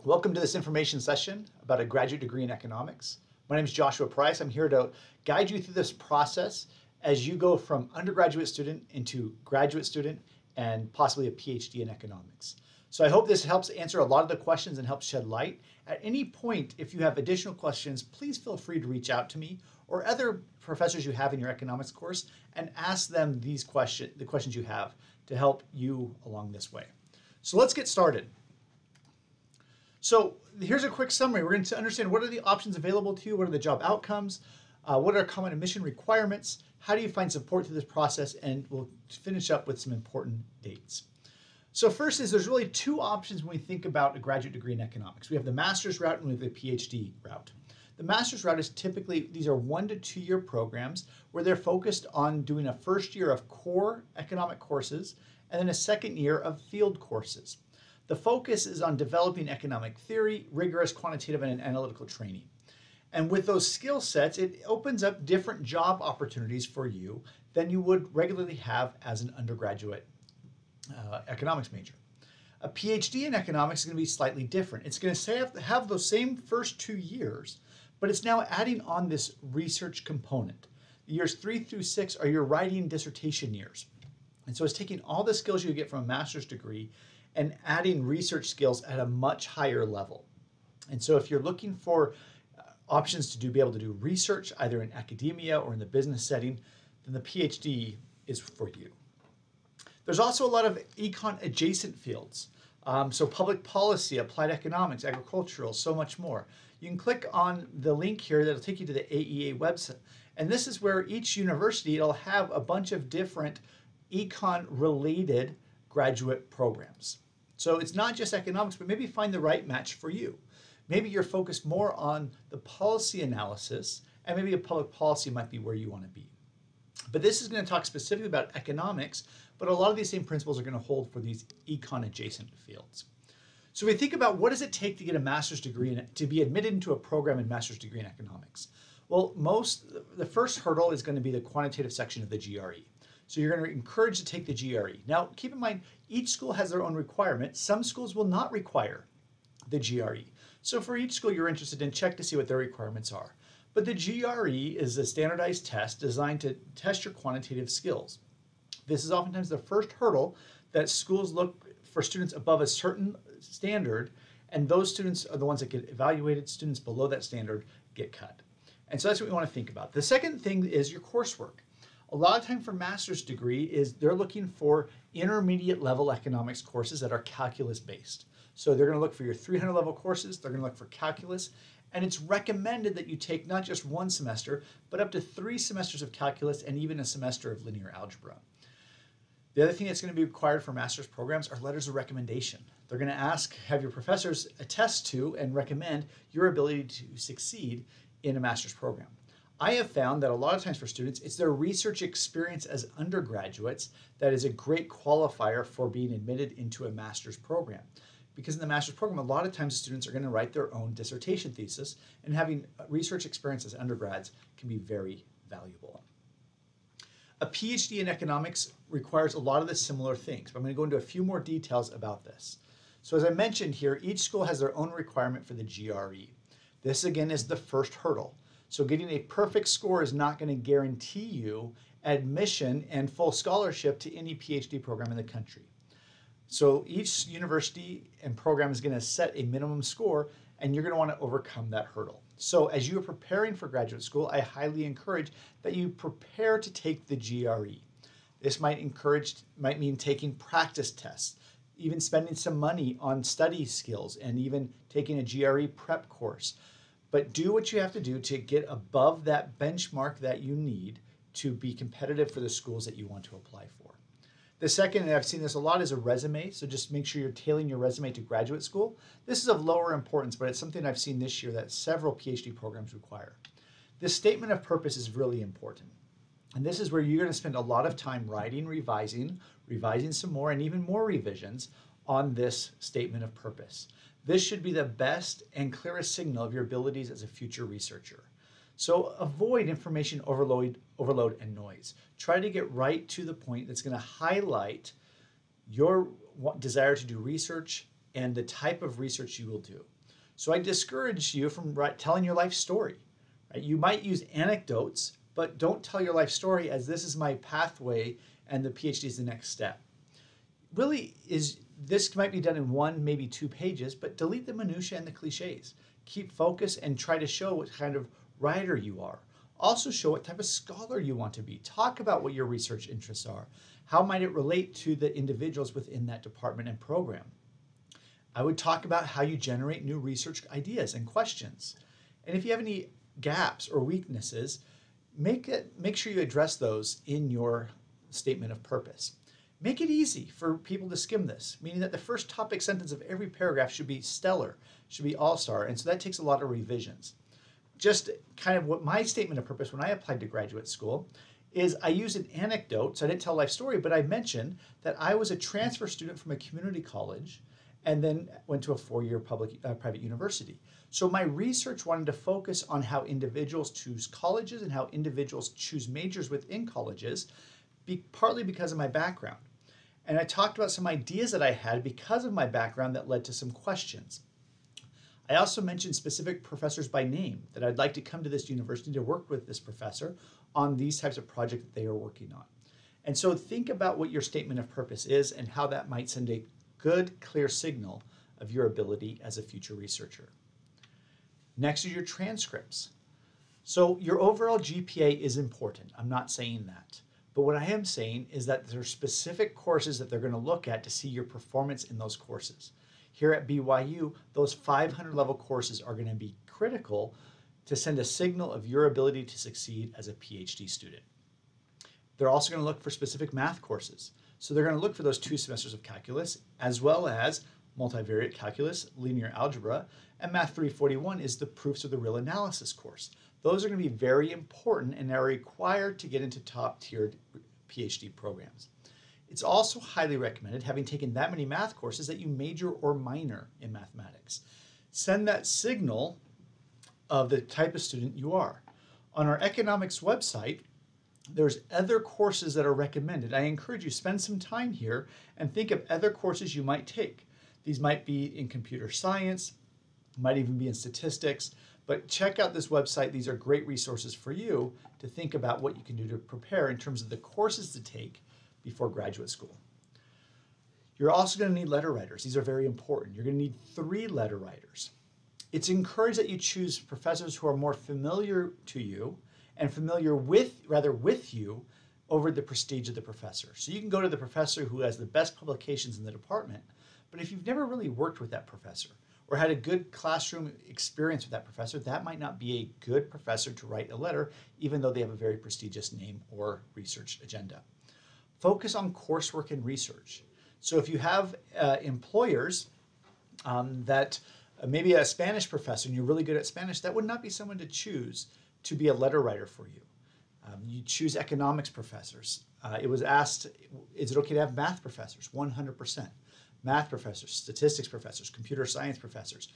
Welcome to this information session about a graduate degree in economics. My name is Joshua Price. I'm here to guide you through this process as you go from undergraduate student into graduate student and possibly a PhD in economics. So I hope this helps answer a lot of the questions and helps shed light. At any point, if you have additional questions, please feel free to reach out to me or other professors you have in your economics course and ask them the questions you have to help you along this way. So let's get started. So here's a quick summary. We're going to understand what are the options available to you, what are the job outcomes, what are common admission requirements, how do you find support through this process, and we'll finish up with some important dates. So first is there's really two options when we think about a graduate degree in economics. We have the master's route and we have the PhD route. The master's route is typically, these are 1 to 2 year programs where they're focused on doing a first year of core economic courses and then a second year of field courses. The focus is on developing economic theory, rigorous quantitative and analytical training. And with those skill sets, it opens up different job opportunities for you than you would regularly have as an undergraduate economics major. A PhD in economics is going to be slightly different. It's going to have those same first 2 years, but it's now adding on this research component. The years 3 through 6 are your writing dissertation years. And so it's taking all the skills you get from a master's degree and adding research skills at a much higher level. And so if you're looking for options to be able to do research either in academia or in the business setting, then the PhD is for you. There's also a lot of econ adjacent fields. So public policy, applied economics, agricultural, so much more. You can click on the link here that'll take you to the AEA website. And this is where each university, it'll have a bunch of different econ related graduate programs. So it's not just economics, but maybe find the right match for you. Maybe you're focused more on the policy analysis, and maybe a public policy might be where you want to be. But this is going to talk specifically about economics, but a lot of these same principles are going to hold for these econ adjacent fields. So we think about what does it take to get a master's degree to be admitted into a program in master's degree in economics. Well, the first hurdle is going to be the quantitative section of the GRE. So you're going to encourage to take the GRE. Now, keep in mind, each school has their own requirement. Some schools will not require the GRE. So for each school you're interested in, check to see what their requirements are. But the GRE is a standardized test designed to test your quantitative skills. This is oftentimes the first hurdle that schools look for students above a certain standard, and those students are the ones that get evaluated. Students below that standard get cut. And so that's what we want to think about. The second thing is your coursework. A lot of time for master's degree is they're looking for intermediate level economics courses that are calculus based. So they're going to look for your 300 level courses, they're going to look for calculus, and it's recommended that you take not just 1 semester, but up to 3 semesters of calculus and even a semester of linear algebra. The other thing that's going to be required for master's programs are letters of recommendation. They're going to have your professors attest to and recommend your ability to succeed in a master's program. I have found that a lot of times for students, it's their research experience as undergraduates that is a great qualifier for being admitted into a master's program. Because in the master's program, a lot of times students are going to write their own dissertation thesis, and having research experience as undergrads can be very valuable. A PhD in economics requires a lot of the similar things, but I'm going to go into a few more details about this. So as I mentioned here, each school has their own requirement for the GRE. This again is the first hurdle. So getting a perfect score is not going to guarantee you admission and full scholarship to any PhD program in the country. So each university and program is going to set a minimum score, and you're going to want to overcome that hurdle. So as you are preparing for graduate school, I highly encourage that you prepare to take the GRE. This might mean taking practice tests, even spending some money on study skills, and even taking a GRE prep course. But do what you have to do to get above that benchmark that you need to be competitive for the schools that you want to apply for. The second, and I've seen this a lot, is a resume. So just make sure you're tailoring your resume to graduate school. This is of lower importance, but it's something I've seen this year that several PhD programs require. This statement of purpose is really important. And this is where you're going to spend a lot of time writing, revising some more, and even more revisions on this statement of purpose. This should be the best and clearest signal of your abilities as a future researcher. So avoid information overload and noise. Try to get right to the point that's going to highlight your desire to do research and the type of research you will do. So I discourage you from telling your life story. Right? You might use anecdotes, but don't tell your life story as this is my pathway and the PhD is the next step. Really, this might be done in 1, maybe 2 pages, but delete the minutiae and the cliches. Keep focus and try to show what kind of writer you are. Also show what type of scholar you want to be. Talk about what your research interests are. How might it relate to the individuals within that department and program? I would talk about how you generate new research ideas and questions. And if you have any gaps or weaknesses, make sure you address those in your statement of purpose. Make it easy for people to skim this, meaning that the first topic sentence of every paragraph should be stellar, should be all-star, and so that takes a lot of revisions. Just kind of what my statement of purpose when I applied to graduate school is I used an anecdote, so I didn't tell a life story, but I mentioned that I was a transfer student from a community college and then went to a 4-year private university. So my research wanted to focus on how individuals choose colleges and how individuals choose majors within colleges, partly because of my background. And I talked about some ideas that I had because of my background that led to some questions. I also mentioned specific professors by name that I'd like to come to this university to work with this professor on these types of projects that they are working on. And so think about what your statement of purpose is and how that might send a good, clear signal of your ability as a future researcher. Next is your transcripts. So your overall GPA is important. I'm not saying that. But what I am saying is that there are specific courses that they're going to look at to see your performance in those courses. Here at BYU, those 500 level courses are going to be critical to send a signal of your ability to succeed as a PhD student. They're also going to look for specific math courses. So they're going to look for those 2 semesters of calculus, as well as multivariate calculus, linear algebra, and Math 341 is the proofs of the real analysis course. Those are going to be very important and are required to get into top-tiered PhD programs. It's also highly recommended, having taken that many math courses, that you major or minor in mathematics. Send that signal of the type of student you are. On our economics website, there's other courses that are recommended. I encourage you, spend some time here and think of other courses you might take. These might be in computer science, might even be in statistics, but check out this website. These are great resources for you to think about what you can do to prepare in terms of the courses to take before graduate school. You're also going to need letter writers. These are very important. You're going to need 3 letter writers. It's encouraged that you choose professors who are more familiar to you and familiar with you over the prestige of the professor. So you can go to the professor who has the best publications in the department, but if you've never really worked with that professor or had a good classroom experience with that professor, that might not be a good professor to write a letter, even though they have a very prestigious name or research agenda. Focus on coursework and research. So if you have employers that maybe a Spanish professor and you're really good at Spanish, that would not be someone to choose to be a letter writer for you. You choose economics professors. It was asked, is it okay to have math professors? 100%. Math professors, statistics professors, computer science professors,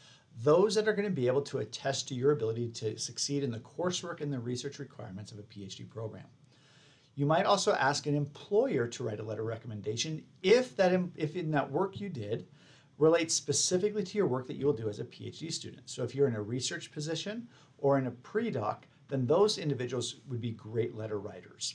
those that are going to be able to attest to your ability to succeed in the coursework and the research requirements of a PhD program. You might also ask an employer to write a letter of recommendation if in that work you did relates specifically to your work that you will do as a PhD student. So if you're in a research position or in a pre-doc, then those individuals would be great letter writers.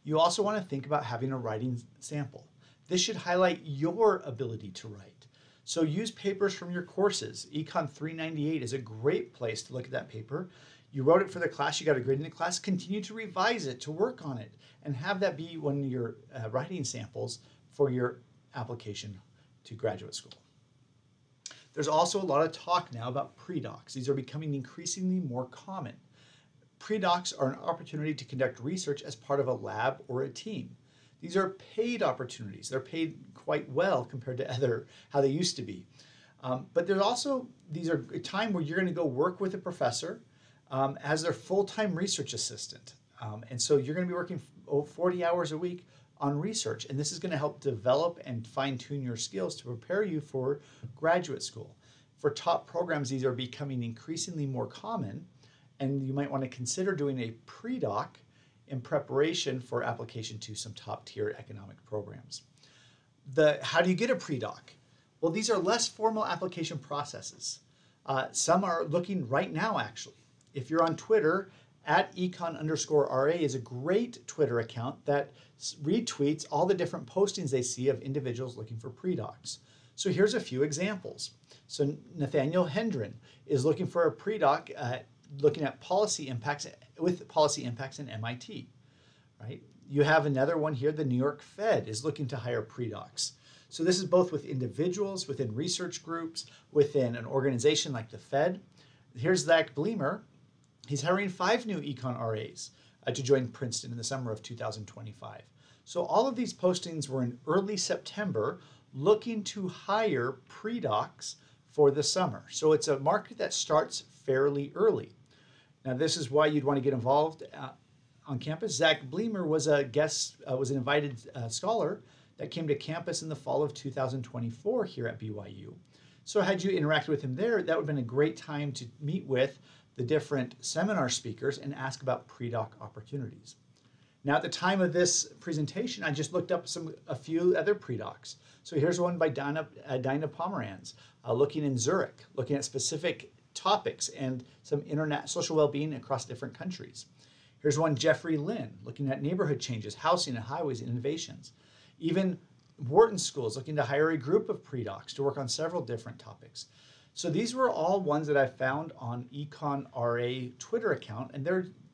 You also want to think about having a writing sample. This should highlight your ability to write. So use papers from your courses. Econ 398 is a great place to look at that paper. You wrote it for the class, you got a grade in the class, continue to revise it, to work on it, and have that be one of your writing samples for your application to graduate school. There's also a lot of talk now about pre-docs. These are becoming increasingly more common. Pre-docs are an opportunity to conduct research as part of a lab or a team. These are paid opportunities. They're paid quite well compared to how they used to be. But there's also, these are a time where you're going to go work with a professor as their full-time research assistant. And so you're going to be working 40 hours a week on research, and this is going to help develop and fine-tune your skills to prepare you for graduate school. For top programs, these are becoming increasingly more common, and you might want to consider doing a pre-doc in preparation for application to some top-tier economic programs. How do you get a pre-doc? Well, these are less formal application processes. Some are looking right now, actually. If you're on Twitter, at econ_RA is a great Twitter account that retweets all the different postings they see of individuals looking for pre-docs. So here's a few examples. So Nathaniel Hendren is looking for a pre-doc looking at policy impacts in MIT, right? You have another one here, the New York Fed is looking to hire pre-docs. So this is both with individuals, within research groups, within an organization like the Fed. Here's Zach Bleemer. He's hiring 5 new econ RAs to join Princeton in the summer of 2025. So all of these postings were in early September looking to hire pre-docs for the summer. So it's a market that starts fairly early. Now this is why you'd want to get involved on campus. Zach Bleemer was a guest, was an invited scholar that came to campus in the fall of 2024 here at BYU. So had you interacted with him there, that would have been a great time to meet with the different seminar speakers and ask about pre-doc opportunities. Now at the time of this presentation, I just looked up a few other pre-docs. So here's one by Dinah Pomeranz, looking in Zurich, looking at specific topics and some internet social well-being across different countries. Here's one, Jeffrey Lynn, looking at neighborhood changes, housing and highways and innovations. Even Wharton School is looking to hire a group of pre-docs to work on several different topics. So these were all ones that I found on Econ RA Twitter account, and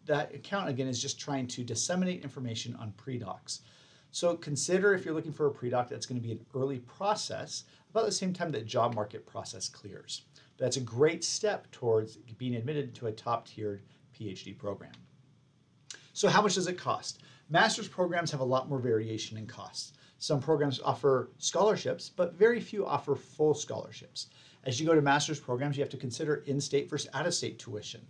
that account again is just trying to disseminate information on pre-docs. So consider if you're looking for a pre-doc, that's going to be an early process, about the same time that job market process clears. But that's a great step towards being admitted to a top-tiered PhD program. So how much does it cost? Master's programs have a lot more variation in costs. Some programs offer scholarships, but very few offer full scholarships. As you go to master's programs, you have to consider in-state versus out-of-state tuition.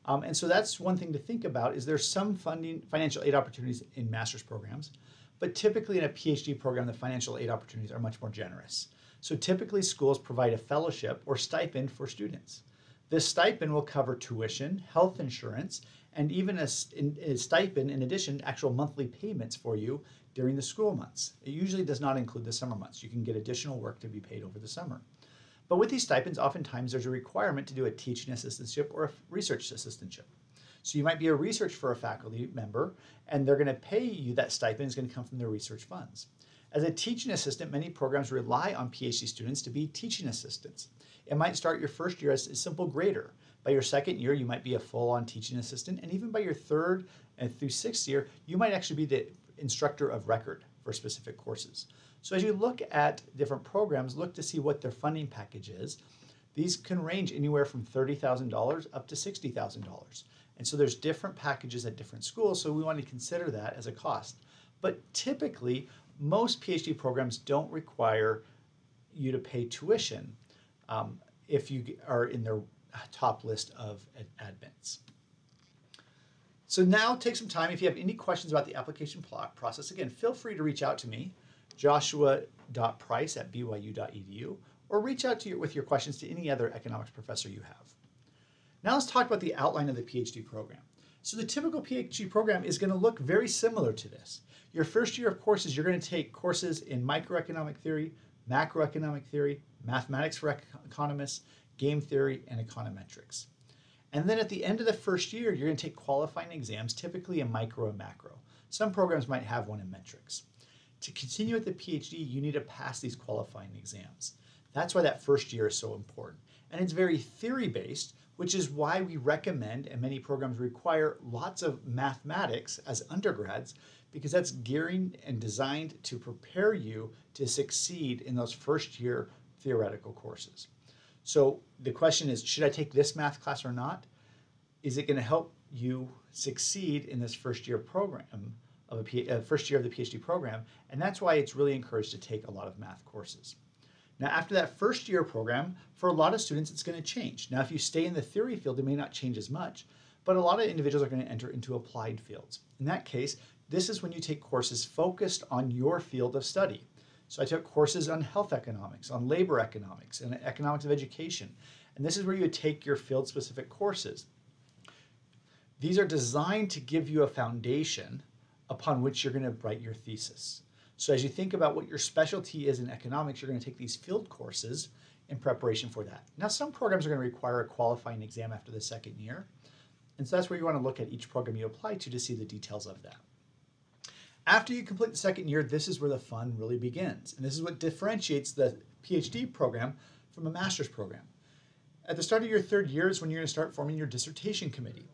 And so that's one thing to think about, is there's some financial aid opportunities in master's programs, but typically in a PhD program, the financial aid opportunities are much more generous. So typically schools provide a fellowship or stipend for students. This stipend will cover tuition, health insurance, and even a stipend, in addition, actual monthly payments for you during the school months. It usually does not include the summer months. You can get additional work to be paid over the summer. But with these stipends, oftentimes there's a requirement to do a teaching assistantship or a research assistantship. So you might be a research for a faculty member, and they're going to pay you, that stipend is going to come from their research funds. As a teaching assistant, many programs rely on PhD students to be teaching assistants. It might start your first year as a simple grader. By your second year, you might be a full-on teaching assistant, and even by your third and through sixth year, you might actually be the instructor of record for specific courses. So as you look at different programs, look to see what their funding package is. These can range anywhere from $30,000 up to $60,000. And so there's different packages at different schools, so we want to consider that as a cost. But typically, most PhD programs don't require you to pay tuition if you are in their top list of admits. So now take some time. If you have any questions about the application process, again, feel free to reach out to me, joshua.price@byu.edu, or reach out to with your questions to any other economics professor you have. Now let's talk about the outline of the PhD program. So the typical PhD program is going to look very similar to this. Your first year of courses, you're going to take courses in microeconomic theory, macroeconomic theory, mathematics for economists, game theory, and econometrics. And then at the end of the first year, you're going to take qualifying exams, typically in micro and macro. Some programs might have one in metrics. To continue with the PhD, you need to pass these qualifying exams. That's why that first year is so important. And it's very theory-based, which is why we recommend, and many programs require, lots of mathematics as undergrads, because that's gearing and designed to prepare you to succeed in those first year theoretical courses. So the question is, should I take this math class or not? Is it going to help you succeed in this first year program of first year of the PhD program? And that's why it's really encouraged to take a lot of math courses. Now, after that first year program, for a lot of students, it's going to change. Now, if you stay in the theory field, it may not change as much, but a lot of individuals are going to enter into applied fields. In that case, this is when you take courses focused on your field of study. So I took courses on health economics, on labor economics, and economics of education. And this is where you would take your field-specific courses. These are designed to give you a foundation upon which you're going to write your thesis. So as you think about what your specialty is in economics, you're going to take these field courses in preparation for that. Now, some programs are going to require a qualifying exam after the second year. And so that's where you want to look at each program you apply to see the details of that. After you complete the second year, this is where the fun really begins. And this is what differentiates the PhD program from a master's program. At the start of your third year is when you're going to start forming your dissertation committee.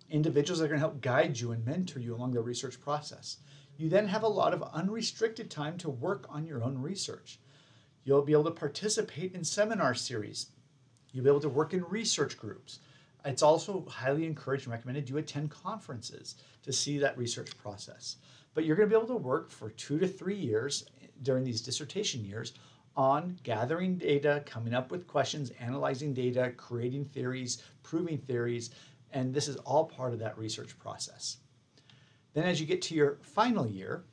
Individuals are going to help guide you and mentor you along the research process. You then have a lot of unrestricted time to work on your own research. You'll be able to participate in seminar series. You'll be able to work in research groups. It's also highly encouraged and recommended you attend conferences to see that research process. But you're going to be able to work for 2 to 3 years during these dissertation years on gathering data, coming up with questions, analyzing data, creating theories, proving theories, and this is all part of that research process. Then as you get to your final year,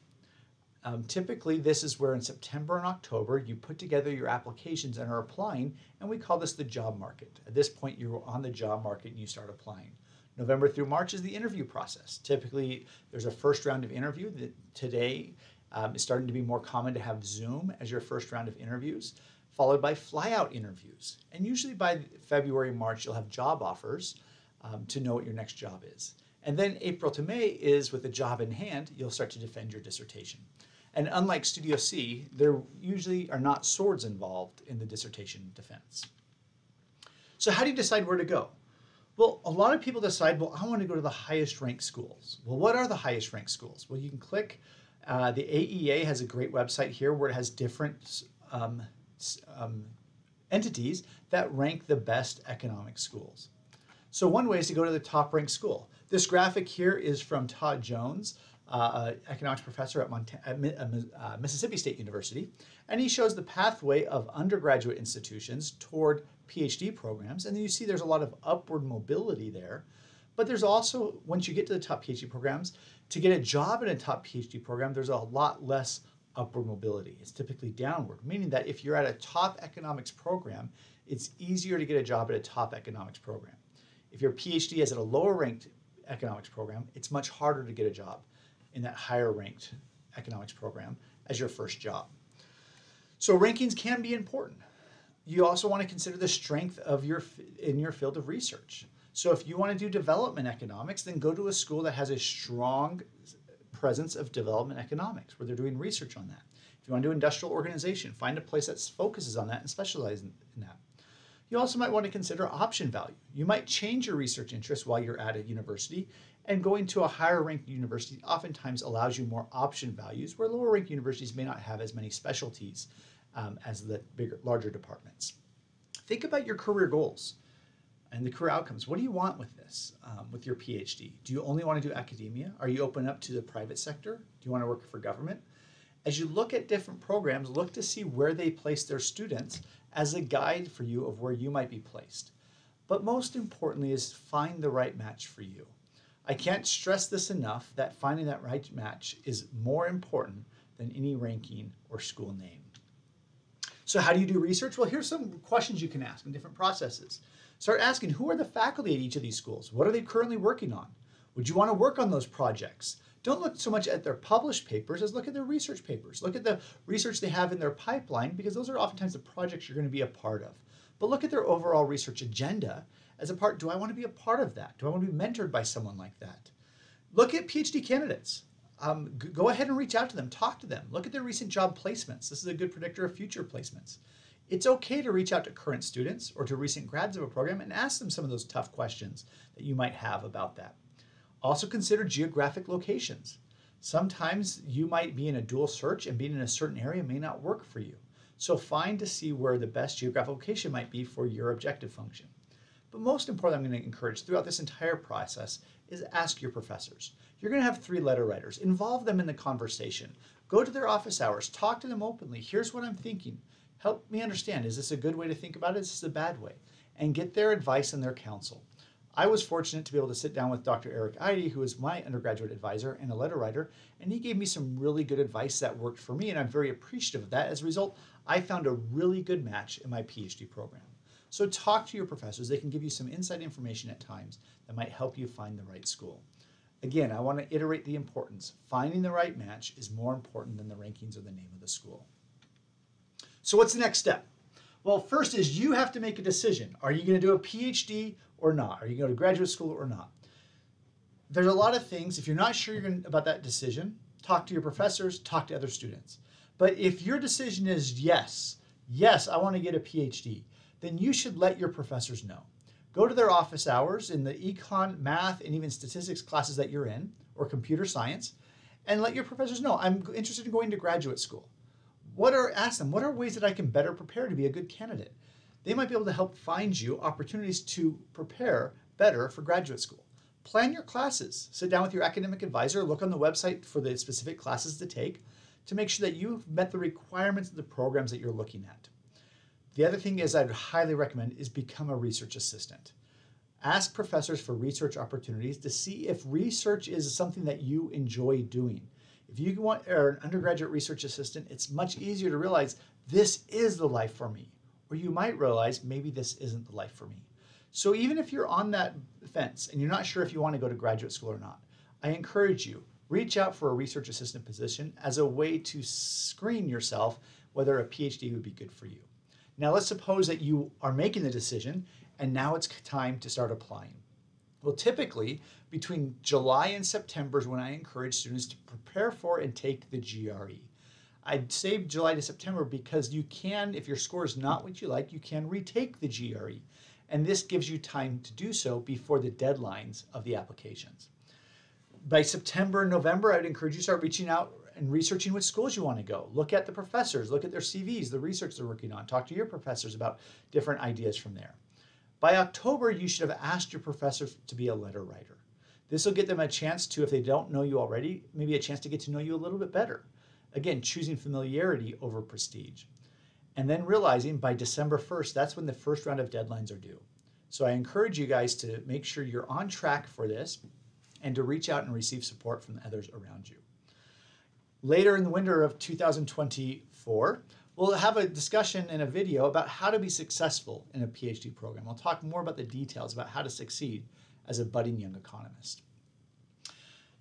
typically this is where in September and October you put together your applications and are applying, and we call this the job market. At this point you're on the job market and you start applying. November through March is the interview process. Typically there's a first round of interview. Today it's starting to be more common to have Zoom as your first round of interviews, followed by fly-out interviews. And usually by February, March, you'll have job offers to know what your next job is. And then April to May is with a job in hand, you'll start to defend your dissertation. And unlike Studio C, there usually are not swords involved in the dissertation defense. So how do you decide where to go? Well, a lot of people decide, well, I want to go to the highest ranked schools. Well, what are the highest ranked schools? Well, you can click, the AEA has a great website here where it has different entities that rank the best economic schools. So one way is to go to the top ranked school. This graphic here is from Todd Jones, economics professor at Mississippi State University, and he shows the pathway of undergraduate institutions toward PhD programs, and then you see there's a lot of upward mobility there, but there's also, once you get to the top PhD programs, to get a job in a top PhD program, there's a lot less upward mobility. It's typically downward, meaning that if you're at a top economics program, it's easier to get a job at a top economics program. If your PhD is at a lower ranked economics program, it's much harder to get a job in that higher ranked economics program as your first job. So rankings can be important. You also want to consider the strength of your field of research. So if you want to do development economics, then go to a school that has a strong presence of development economics, where they're doing research on that. If you want to do industrial organization, find a place that focuses on that and specializes in that. You also might want to consider option value. You might change your research interests while you're at a university, and going to a higher ranked university oftentimes allows you more option values, where lower ranked universities may not have as many specialties as the larger departments. Think about your career goals and the career outcomes. What do you want with this, with your PhD? Do you only want to do academia? Are you open up to the private sector? Do you want to work for government? As you look at different programs, look to see where they place their students as a guide for you of where you might be placed. But most importantly is find the right match for you. I can't stress this enough that finding that right match is more important than any ranking or school name. So how do you do research? Well, here's some questions you can ask in different processes. Start asking, who are the faculty at each of these schools? What are they currently working on? Would you want to work on those projects? Don't look so much at their published papers as look at their research papers. Look at the research they have in their pipeline, because those are oftentimes the projects you're going to be a part of. But look at their overall research agenda as a part. Do I want to be a part of that? Do I want to be mentored by someone like that? Look at PhD candidates. Go ahead and reach out to them, talk to them. Look at their recent job placements. This is a good predictor of future placements. It's okay to reach out to current students or to recent grads of a program and ask them some of those tough questions that you might have about that. Also consider geographic locations. Sometimes you might be in a dual search and being in a certain area may not work for you. So find to see where the best geographic location might be for your objective function. But most importantly, I'm going to encourage throughout this entire process is ask your professors. You're going to have 3 letter writers. Involve them in the conversation. Go to their office hours. Talk to them openly. Here's what I'm thinking. Help me understand. Is this a good way to think about it? Is this a bad way? And get their advice and their counsel. I was fortunate to be able to sit down with Dr. Eric Eide, who is my undergraduate advisor and a letter writer, and he gave me some really good advice that worked for me, and I'm very appreciative of that. As a result, I found a really good match in my PhD program. So talk to your professors. They can give you some inside information at times that might help you find the right school. Again, I want to iterate the importance. Finding the right match is more important than the rankings or the name of the school. So what's the next step? Well, first is you have to make a decision. Are you going to do a PhD or not? Are you going to go to graduate school or not? There's a lot of things. If you're not sure about that decision, talk to your professors, talk to other students. But if your decision is yes, I want to get a PhD, then you should let your professors know. Go to their office hours in the econ, math, and even statistics classes that you're in, or computer science, and let your professors know, I'm interested in going to graduate school. Ask them, what are ways that I can better prepare to be a good candidate? They might be able to help find you opportunities to prepare better for graduate school. Plan your classes. Sit down with your academic advisor, look on the website for the specific classes to take to make sure that you've met the requirements of the programs that you're looking at. The other thing is I'd highly recommend is become a research assistant. Ask professors for research opportunities to see if research is something that you enjoy doing. If you are an undergraduate research assistant, it's much easier to realize this is the life for me. Or you might realize maybe this isn't the life for me. So even if you're on that fence and you're not sure if you want to go to graduate school or not, I encourage you, reach out for a research assistant position as a way to screen yourself whether a PhD would be good for you. Now let's suppose that you are making the decision and now it's time to start applying. Well, typically between July and September is when I encourage students to prepare for and take the GRE. I'd say July to September because you can, if your score is not what you like, you can retake the GRE. And this gives you time to do so before the deadlines of the applications. By September and November, I would encourage you to start reaching out and researching which schools you want to go. Look at the professors, look at their CVs, the research they're working on. Talk to your professors about different ideas from there. By October, you should have asked your professors to be a letter writer. This will get them a chance to, if they don't know you already, maybe a chance to get to know you a little bit better. Again, choosing familiarity over prestige. And then realizing by December 1st, that's when the first round of deadlines are due. So I encourage you guys to make sure you're on track for this and to reach out and receive support from others around you. Later in the winter of 2024, we'll have a discussion and a video about how to be successful in a PhD program. I'll talk more about the details about how to succeed as a budding young economist.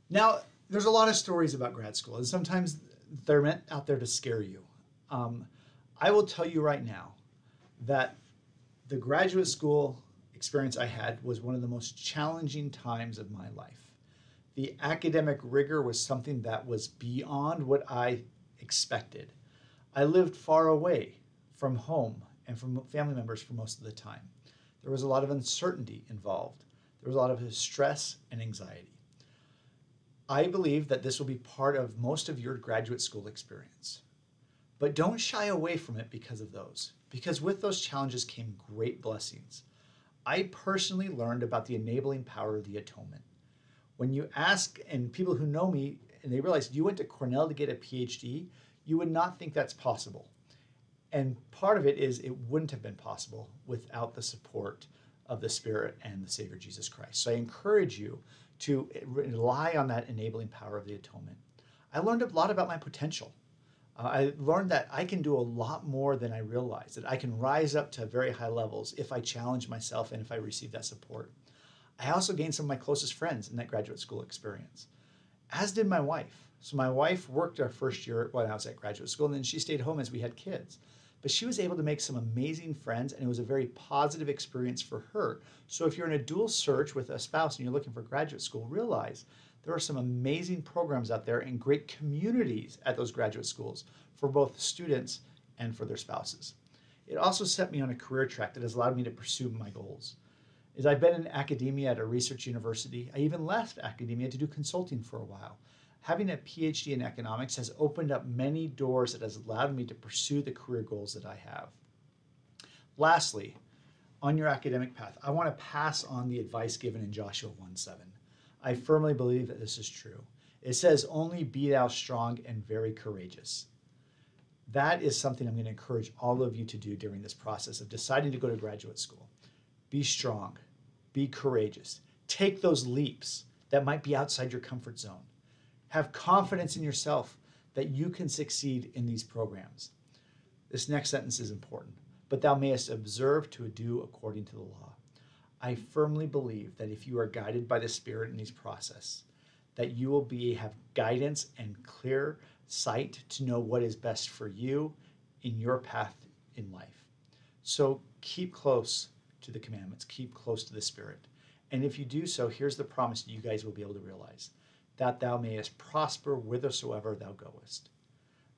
Now, there's a lot of stories about grad school, and sometimes they're meant out there to scare you. I will tell you right now that the graduate school experience I had was one of the most challenging times of my life. The academic rigor was something that was beyond what I expected. I lived far away from home and from family members for most of the time. There was a lot of uncertainty involved. There was a lot of stress and anxiety. I believe that this will be part of most of your graduate school experience. But don't shy away from it because of those, because with those challenges came great blessings. I personally learned about the enabling power of the atonement. When you ask, and people who know me, and they realize you went to Cornell to get a PhD, you would not think that's possible. And part of it is it wouldn't have been possible without the support of the Spirit and the Savior Jesus Christ. So I encourage you to rely on that enabling power of the atonement. I learned a lot about my potential. I learned that I can do a lot more than I realized, that I can rise up to very high levels if I challenge myself and if I receive that support. I also gained some of my closest friends in that graduate school experience, as did my wife. So my wife worked our first year when I was at graduate school, and then she stayed home as we had kids. But she was able to make some amazing friends, and it was a very positive experience for her. So if you're in a dual search with a spouse and you're looking for graduate school, realize there are some amazing programs out there and great communities at those graduate schools for both students and for their spouses. It also set me on a career track that has allowed me to pursue my goals. As I've been in academia at a research university, I even left academia to do consulting for a while. Having a PhD in economics has opened up many doors that has allowed me to pursue the career goals that I have. Lastly, on your academic path, I want to pass on the advice given in Joshua 1:7. I firmly believe that this is true. It says, "Only be thou strong and very courageous." That is something I'm going to encourage all of you to do during this process of deciding to go to graduate school. Be strong, be courageous, take those leaps that might be outside your comfort zone. Have confidence in yourself that you can succeed in these programs. This next sentence is important. But thou mayest observe to do according to the law. I firmly believe that if you are guided by the Spirit in these process, that you will have guidance and clear sight to know what is best for you in your path in life. So keep close to the commandments, keep close to the Spirit. And if you do so, here's the promise you guys will be able to realize, that thou mayest prosper whithersoever thou goest.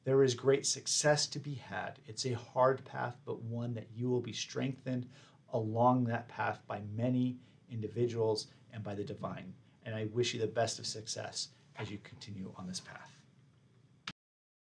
There is great success to be had. It's a hard path, but one that you will be strengthened along that path by many individuals and by the divine. And I wish you the best of success as you continue on this path.